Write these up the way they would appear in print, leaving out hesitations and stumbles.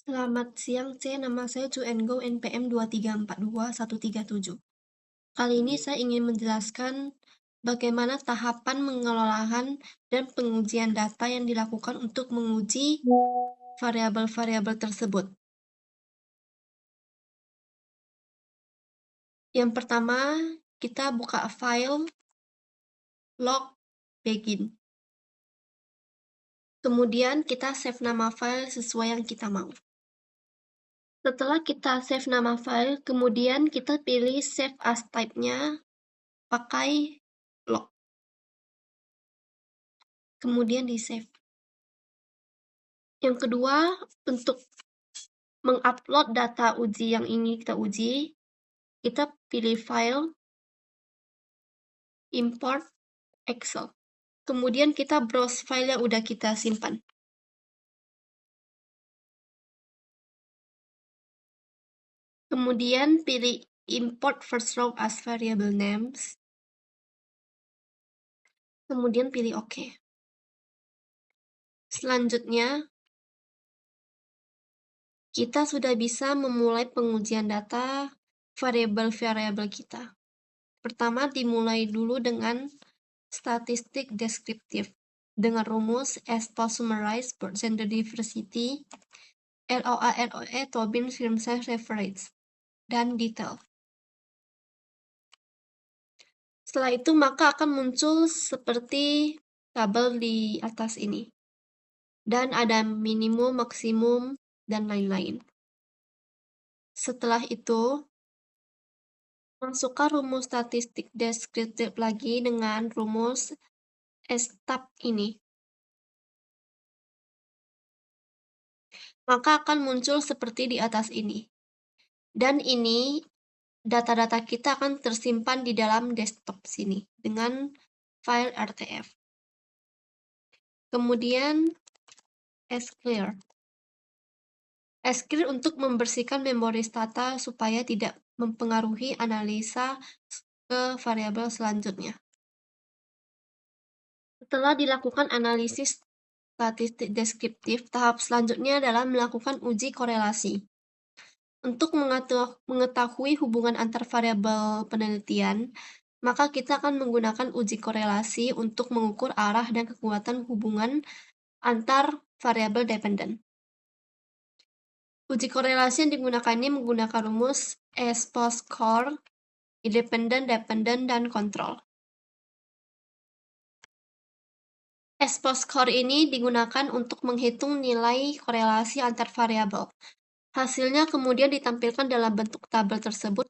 Selamat siang C, nama saya Chu Engo NPM 2342137. Kali ini saya ingin menjelaskan bagaimana tahapan pengelolaan dan pengujian data yang dilakukan untuk menguji variabel-variabel tersebut. Yang pertama, kita buka file log begin. Kemudian kita save nama file sesuai yang kita mau. Setelah kita save nama file, kemudian kita pilih save as type-nya pakai log. Kemudian di save. Yang kedua, untuk mengupload data uji yang ingin kita uji, kita pilih file, import, Excel. Kemudian kita browse file yang udah kita simpan. Kemudian pilih import first row as variable names. Kemudian pilih OK. Selanjutnya, kita sudah bisa memulai pengujian data variabel-variabel kita. Pertama, dimulai dulu dengan statistik deskriptif dengan rumus expose summarize for gender diversity, LOA, Tobin film size reference, dan detail. Setelah itu maka akan muncul seperti tabel di atas ini. Dan ada minimum, maksimum, dan lain-lain. Setelah itu, masukkan rumus statistik deskriptif lagi dengan rumus STAB ini. Maka akan muncul seperti di atas ini. Dan ini data-data kita akan tersimpan di dalam desktop sini dengan file RTF. Kemudian sclear. Sclear untuk membersihkan memori data supaya tidak mempengaruhi analisa ke variabel selanjutnya. Setelah dilakukan analisis statistik deskriptif, tahap selanjutnya adalah melakukan uji korelasi. Untuk mengetahui hubungan antar variabel penelitian, maka kita akan menggunakan uji korelasi untuk mengukur arah dan kekuatan hubungan antar variabel dependen. Uji korelasi yang digunakan ini menggunakan rumus expose core, independent, dependent, dan control. Expose core ini digunakan untuk menghitung nilai korelasi antar variabel. Hasilnya kemudian ditampilkan dalam bentuk tabel tersebut.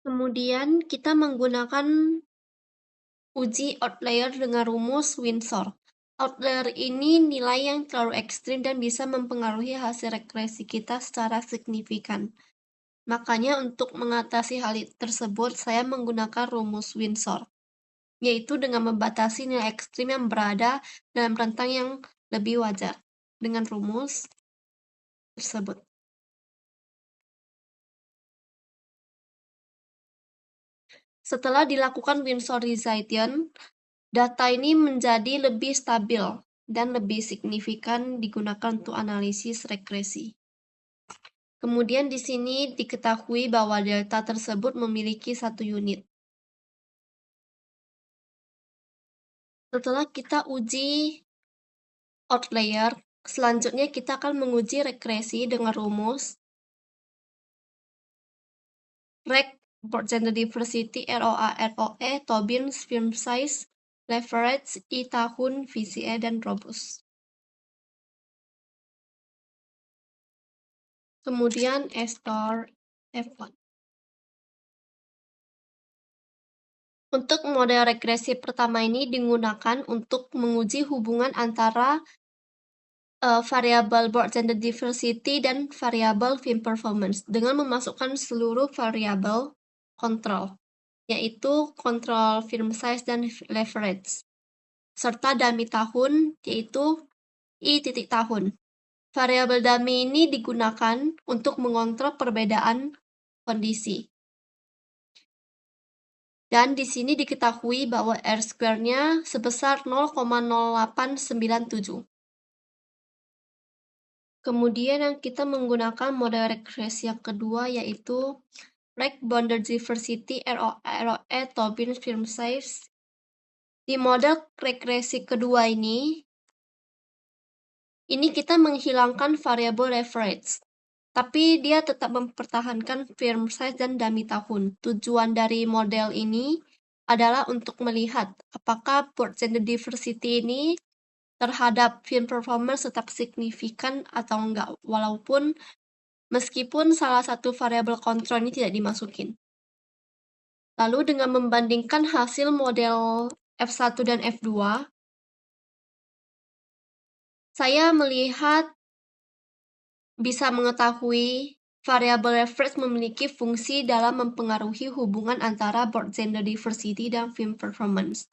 Kemudian kita menggunakan uji outlier dengan rumus Windsor. Outlier ini nilai yang terlalu ekstrim dan bisa mempengaruhi hasil regresi kita secara signifikan. Makanya untuk mengatasi hal tersebut, saya menggunakan rumus Windsor, yaitu dengan membatasi nilai ekstrim yang berada dalam rentang yang lebih wajar dengan rumus tersebut. Setelah dilakukan Winsorization, data ini menjadi lebih stabil dan lebih signifikan digunakan untuk analisis regresi. Kemudian di sini diketahui bahwa delta tersebut memiliki 1 unit. Setelah kita uji outlier, selanjutnya kita akan menguji regresi dengan rumus reg for gender diversity ROA, Tobin film size, leverage, tahun, VCA, dan robust. Kemudian star F1. Untuk model regresi pertama ini digunakan untuk menguji hubungan antara variabel board gender diversity dan variabel film performance dengan memasukkan seluruh variabel kontrol, yaitu kontrol film size dan leverage, serta dummy tahun, yaitu i.tahun. Variabel dummy ini digunakan untuk mengontrol perbedaan kondisi. Dan di sini diketahui bahwa R-square-nya sebesar 0,0897. Kemudian yang kita menggunakan model regresi yang kedua yaitu Rake Boundary Diversity ROE Tobin Film Size. Di model regresi kedua ini kita menghilangkan variabel reference, tapi dia tetap mempertahankan firm size dan dummy tahun. Tujuan dari model ini adalah untuk melihat apakah board gender diversity ini terhadap film performance tetap signifikan atau enggak, meskipun salah satu variabel kontrol ini tidak dimasukin. Lalu dengan membandingkan hasil model F1 dan F2, saya melihat bisa mengetahui variabel reference memiliki fungsi dalam mempengaruhi hubungan antara board gender diversity dan film performance.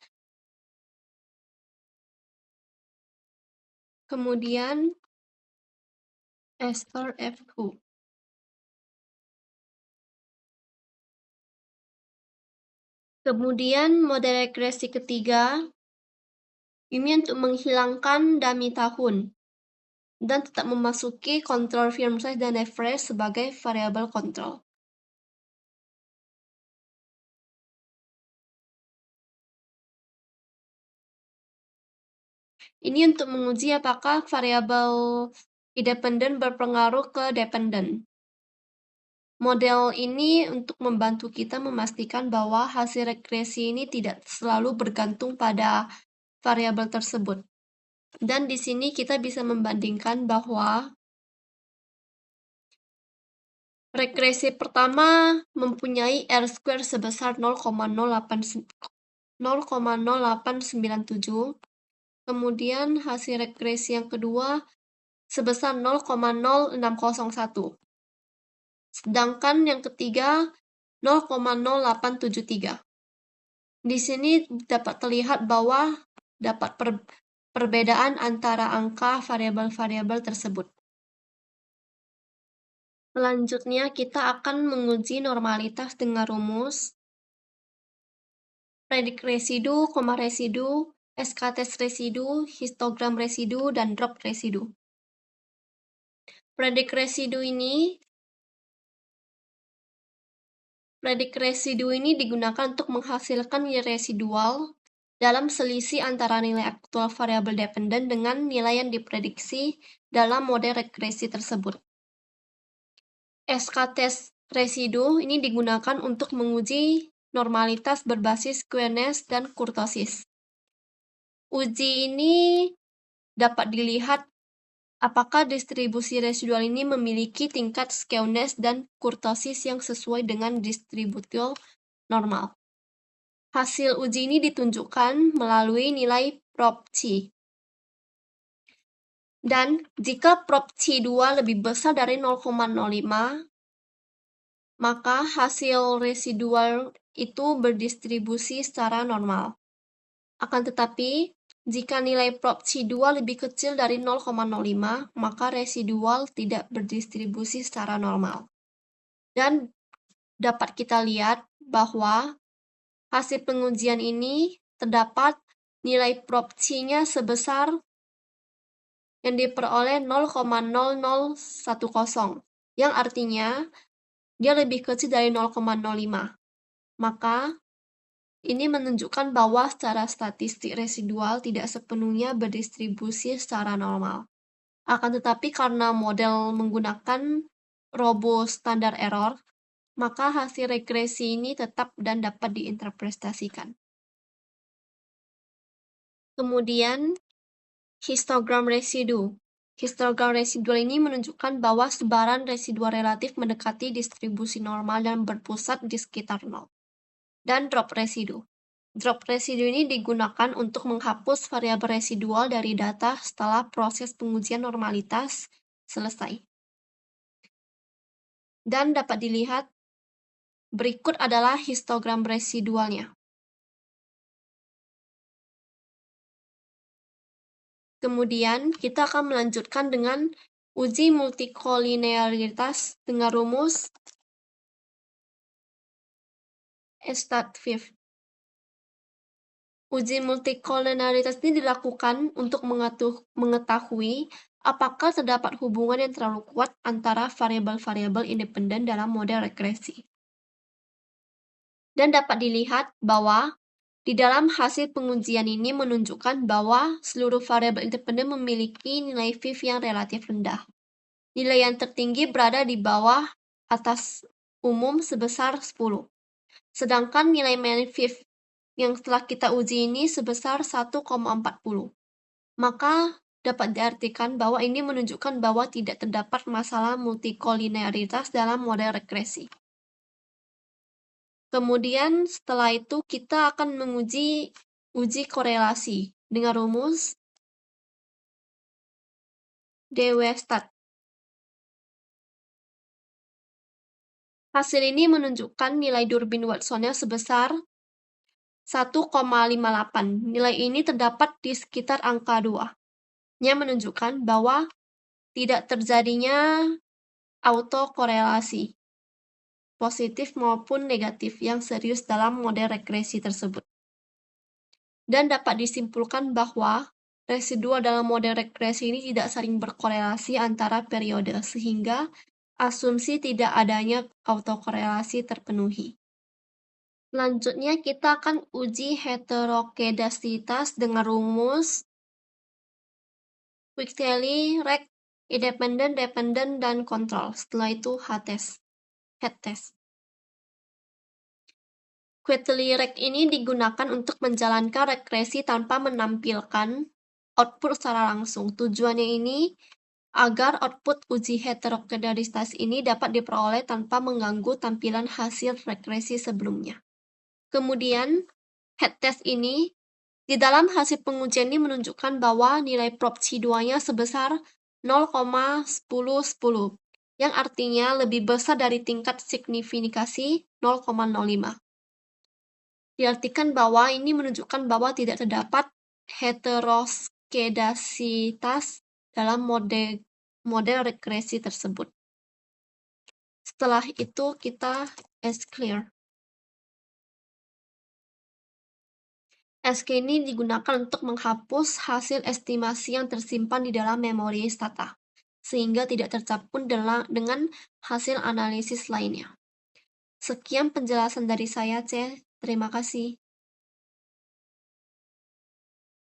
Kemudian SRFQ. Kemudian model regresi ketiga ini untuk menghilangkan dummy tahun dan tetap memasuki kontrol film size dan reference sebagai variabel kontrol. Ini untuk menguji apakah variabel independen berpengaruh ke dependen. Model ini untuk membantu kita memastikan bahwa hasil regresi ini tidak selalu bergantung pada variabel tersebut. Dan di sini kita bisa membandingkan bahwa regresi pertama mempunyai R-square sebesar 0,0897. Kemudian hasil regresi yang kedua sebesar 0,0601. Sedangkan yang ketiga 0,0873. Di sini dapat terlihat bahwa dapat perbedaan antara angka variabel-variabel tersebut. Selanjutnya kita akan menguji normalitas dengan rumus predik residu, koma residu, SK-tes residu, histogram residu, dan drop residu. Predik residu ini digunakan untuk menghasilkan nilai residual dalam selisih antara nilai aktual variabel dependen dengan nilai yang diprediksi dalam model regresi tersebut. SK-tes residu ini digunakan untuk menguji normalitas berbasis squareness dan kurtosis. Uji ini dapat dilihat apakah distribusi residual ini memiliki tingkat skewness dan kurtosis yang sesuai dengan distributil normal. Hasil uji ini ditunjukkan melalui nilai prop C. Dan jika prop C2 lebih besar dari 0,05, maka hasil residual itu berdistribusi secara normal. Akan tetapi, jika nilai prop C2 lebih kecil dari 0,05, maka residual tidak berdistribusi secara normal. Dan dapat kita lihat bahwa hasil pengujian ini terdapat nilai prop C-nya sebesar yang diperoleh 0,0010, yang artinya dia lebih kecil dari 0,05. Maka ini menunjukkan bahwa secara statistik residual tidak sepenuhnya berdistribusi secara normal. Akan tetapi karena model menggunakan robust standar error, maka hasil regresi ini tetap dan dapat diinterpretasikan. Kemudian, histogram residu. Histogram residual ini menunjukkan bahwa sebaran residual relatif mendekati distribusi normal dan berpusat di sekitar 0. Dan drop residu. Drop residu ini digunakan untuk menghapus variabel residual dari data setelah proses pengujian normalitas selesai. Dan dapat dilihat berikut adalah histogram residualnya. Kemudian kita akan melanjutkan dengan uji multikolinearitas dengan rumus STAT-FIF. Uji multikolonialitas ini dilakukan untuk mengetahui apakah terdapat hubungan yang terlalu kuat antara variabel-variabel independen dalam model regresi. Dan dapat dilihat bahwa di dalam hasil pengujian ini menunjukkan bahwa seluruh variabel independen memiliki nilai VIF yang relatif rendah. Nilai yang tertinggi berada di bawah atas umum sebesar 10. Sedangkan nilai mean VIF yang telah kita uji ini sebesar 1,40. Maka dapat diartikan bahwa ini menunjukkan bahwa tidak terdapat masalah multikolinearitas dalam model regresi. Kemudian setelah itu kita akan menguji uji korelasi dengan rumus dw-stat. Hasil ini menunjukkan nilai Durbin Watsonnya sebesar 1,58. Nilai ini terdapat di sekitar angka 2, yang menunjukkan bahwa tidak terjadinya autokorelasi, positif maupun negatif, yang serius dalam model regresi tersebut. Dan dapat disimpulkan bahwa residua dalam model regresi ini tidak saling berkorelasi antara periode, sehingga asumsi tidak adanya autokorelasi terpenuhi. Selanjutnya kita akan uji heterokedasitas dengan rumus Quetelet, Rec, independen, dependen, dan kontrol. Setelah itu head test. Quetelet ini digunakan untuk menjalankan regresi tanpa menampilkan output secara langsung. Tujuannya ini agar output uji heterokedasitas ini dapat diperoleh tanpa mengganggu tampilan hasil regresi sebelumnya. Kemudian, head test ini di dalam hasil pengujian ini menunjukkan bahwa nilai prob C2-nya sebesar 0,1010, yang artinya lebih besar dari tingkat signifikasi 0,05. Diartikan bahwa ini menunjukkan bahwa tidak terdapat heteroskedasitas dalam model regresi tersebut. Setelah itu kita S-clear. SK ini digunakan untuk menghapus hasil estimasi yang tersimpan di dalam memori Stata, sehingga tidak tercampur dengan hasil analisis lainnya. Sekian penjelasan dari saya, C. Terima kasih.